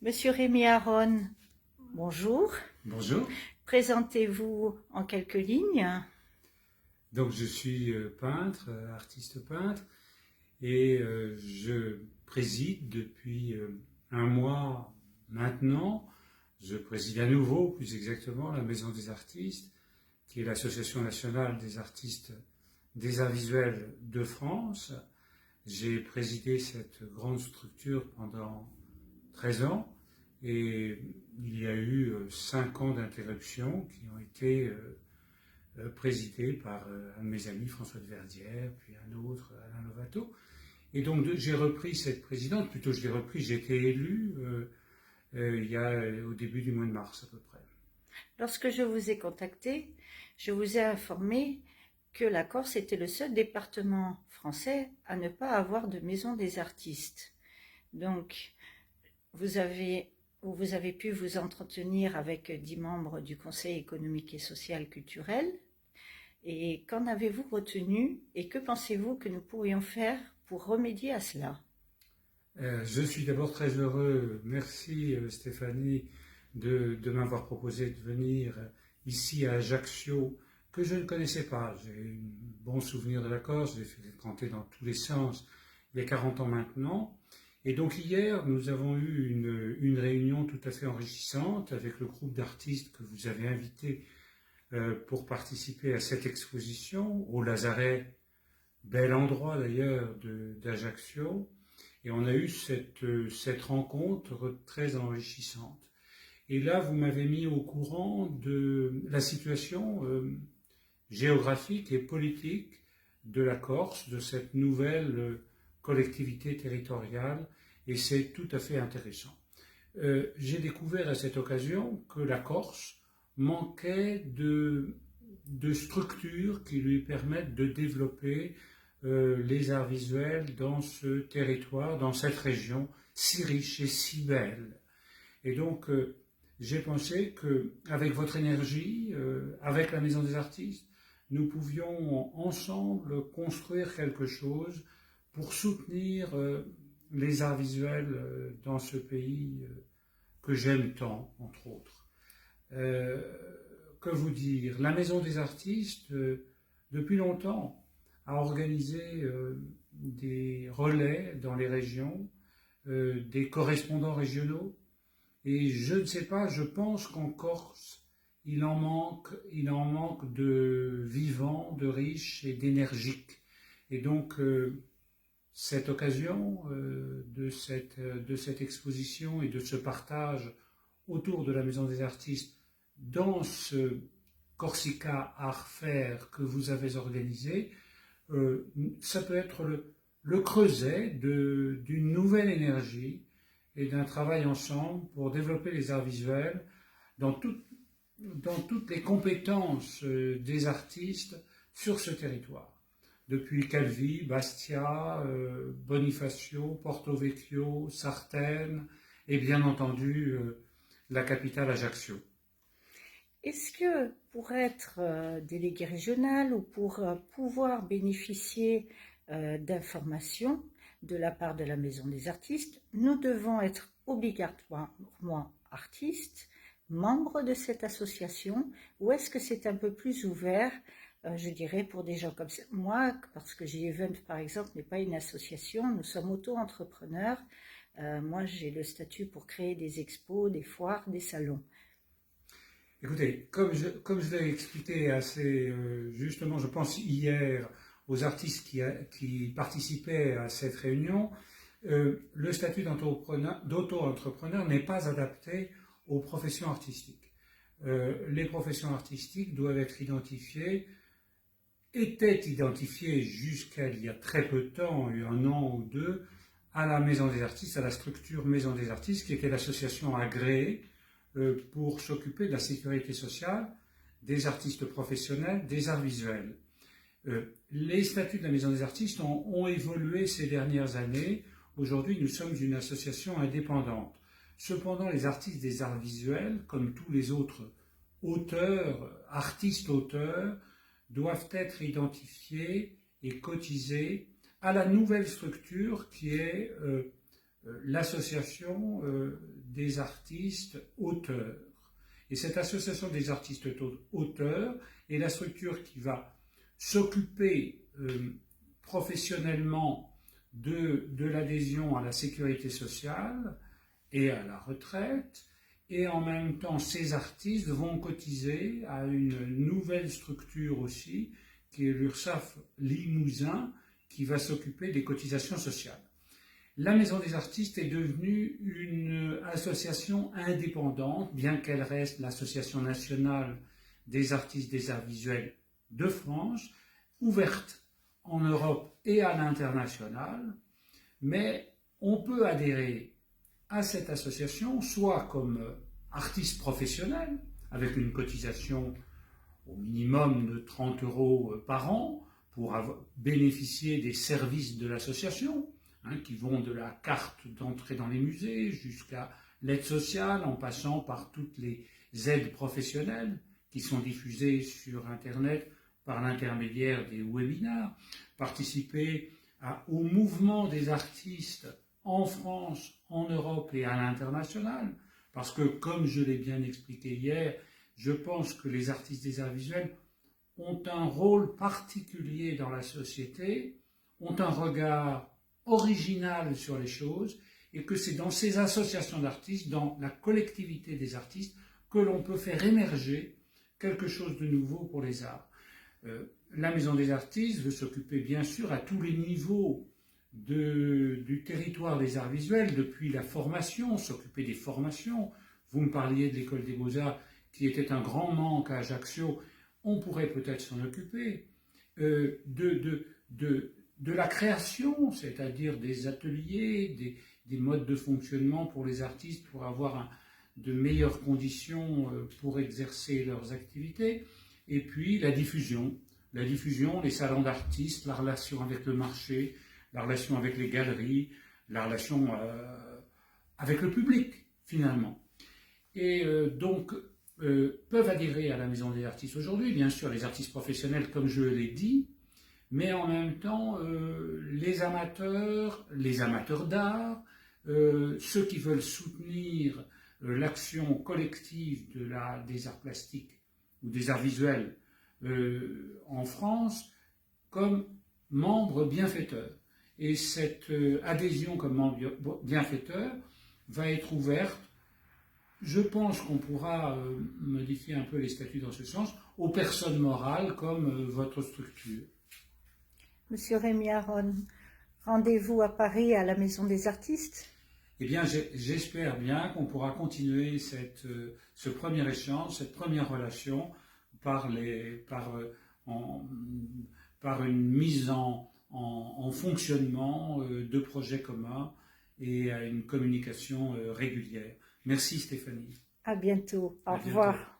Monsieur Rémi Aron, bonjour. Bonjour. Présentez-vous en quelques lignes. Donc je suis peintre, artiste peintre, et je préside depuis un mois maintenant, je préside à nouveau, plus exactement, la Maison des Artistes, qui est l'Association nationale des artistes des arts visuels de France. J'ai présidé cette grande structure pendant 13 ans, et il y a eu 5 ans d'interruption qui ont été présidé par un de mes amis, François de Verdière, puis un autre, Alain Lovato. Et donc j'ai repris cette présidence, plutôt je l'ai repris, j'ai été élu il y a au début du mois de mars à peu près. Lorsque je vous ai contacté, je vous ai informé que la Corse était le seul département français à ne pas avoir de maison des artistes. Donc, vous avez pu vous entretenir avec 10 membres du Conseil économique et social culturel. Et qu'en avez-vous retenu et que pensez-vous que nous pourrions faire pour remédier à cela? Je suis d'abord très heureux, merci Stéphanie, de m'avoir proposé de venir ici à Ajaccio, que je ne connaissais pas. J'ai un bon souvenir de la Corse, j'ai fréquenté dans tous les sens il y a 40 ans maintenant. Et donc hier, nous avons eu une réunion tout à fait enrichissante avec le groupe d'artistes que vous avez invité pour participer à cette exposition au Lazaret, bel endroit d'ailleurs d'Ajaccio. Et on a eu cette rencontre très enrichissante. Et là, vous m'avez mis au courant de la situation géographique et politique de la Corse, de cette nouvelle collectivité territoriale, et c'est tout à fait intéressant. J'ai découvert à cette occasion que la Corse manquait de structures qui lui permettent de développer les arts visuels dans ce territoire, dans cette région si riche et si belle. Et donc, j'ai pensé qu'avec votre énergie, avec la Maison des Artistes, nous pouvions ensemble construire quelque chose pour soutenir les arts visuels dans ce pays que j'aime tant, entre autres. Que vous dire? La Maison des Artistes, depuis longtemps, a organisé des relais dans les régions, des correspondants régionaux, et je ne sais pas, je pense qu'en Corse, il en manque de vivants, de riches et d'énergiques. Et donc, cette occasion de cette exposition et de ce partage autour de la Maison des Artistes dans ce Corsica Art Fair que vous avez organisé, ça peut être le creuset d'une nouvelle énergie et d'un travail ensemble pour développer les arts visuels dans toutes les compétences des artistes sur ce territoire. Depuis Calvi, Bastia, Bonifacio, Porto Vecchio, Sartène et bien entendu la capitale Ajaccio. Est-ce que pour être délégué régional ou pour pouvoir bénéficier d'informations de la part de la Maison des Artistes, nous devons être obligatoirement artistes, membres de cette association, ou est-ce que c'est un peu plus ouvert, je dirais, pour des gens comme ça? Moi, parce que J-Event, par exemple, n'est pas une association, nous sommes auto-entrepreneurs. Moi, j'ai le statut pour créer des expos, des foires, des salons. Écoutez, comme je l'ai expliqué assez justement, je pense hier, aux artistes qui participaient à cette réunion, le statut d'auto-entrepreneur n'est pas adapté aux professions artistiques. Les professions artistiques doivent être étaient identifiées jusqu'à il y a très peu de temps, il y a un an ou deux, à la Maison des Artistes, à la structure Maison des Artistes, qui était l'association agréée pour s'occuper de la sécurité sociale des artistes professionnels, des arts visuels. Les statuts de la Maison des Artistes ont évolué ces dernières années. Aujourd'hui, nous sommes une association indépendante. Cependant, les artistes des arts visuels, comme tous les autres auteurs, artistes-auteurs, doivent être identifiés et cotisés à la nouvelle structure qui est l'association des artistes auteurs. Et cette association des artistes auteurs est la structure qui va s'occuper professionnellement de l'adhésion à la sécurité sociale et à la retraite, et en même temps ces artistes vont cotiser à une nouvelle structure aussi, qui est l'URSSAF Limousin, qui va s'occuper des cotisations sociales. La Maison des artistes est devenue une association indépendante, bien qu'elle reste l'association nationale des artistes des arts visuels de France, ouverte en Europe et à l'international, mais on peut adhérer à cette association soit comme artiste professionnel, avec une cotisation au minimum de 30 € par an pour bénéficier des services de l'association, qui vont de la carte d'entrée dans les musées jusqu'à l'aide sociale, en passant par toutes les aides professionnelles qui sont diffusées sur Internet par l'intermédiaire des webinars, participer au mouvement des artistes en France, en Europe et à l'international, parce que, comme je l'ai bien expliqué hier, je pense que les artistes des arts visuels ont un rôle particulier dans la société, ont un regard original sur les choses, et que c'est dans ces associations d'artistes, dans la collectivité des artistes, que l'on peut faire émerger quelque chose de nouveau pour les arts. La Maison des artistes veut s'occuper bien sûr à tous les niveaux du territoire des arts visuels, depuis la formation, s'occuper des formations. Vous me parliez de l'école des beaux-arts qui était un grand manque à Ajaccio, on pourrait peut-être s'en occuper. De la création, c'est-à-dire des ateliers, des modes de fonctionnement pour les artistes pour avoir de meilleures conditions pour exercer leurs activités. Et puis la diffusion, les salons d'artistes, la relation avec le marché, la relation avec les galeries, la relation avec le public, finalement. Et donc, peuvent adhérer à la Maison des artistes aujourd'hui, bien sûr, les artistes professionnels, comme je l'ai dit, mais en même temps, les amateurs d'art, ceux qui veulent soutenir l'action collective des arts plastiques ou des arts visuels en France comme membres bienfaiteurs. Et cette adhésion comme membre bienfaiteur va être ouverte, je pense qu'on pourra modifier un peu les statuts dans ce sens, aux personnes morales comme votre structure. Monsieur Rémi Aron, rendez-vous à Paris à la Maison des artistes? Eh bien, j'espère bien qu'on pourra continuer ce premier échange, cette première relation par une mise en fonctionnement de projets communs et à une communication régulière. Merci Stéphanie. À bientôt. Au revoir. Bientôt.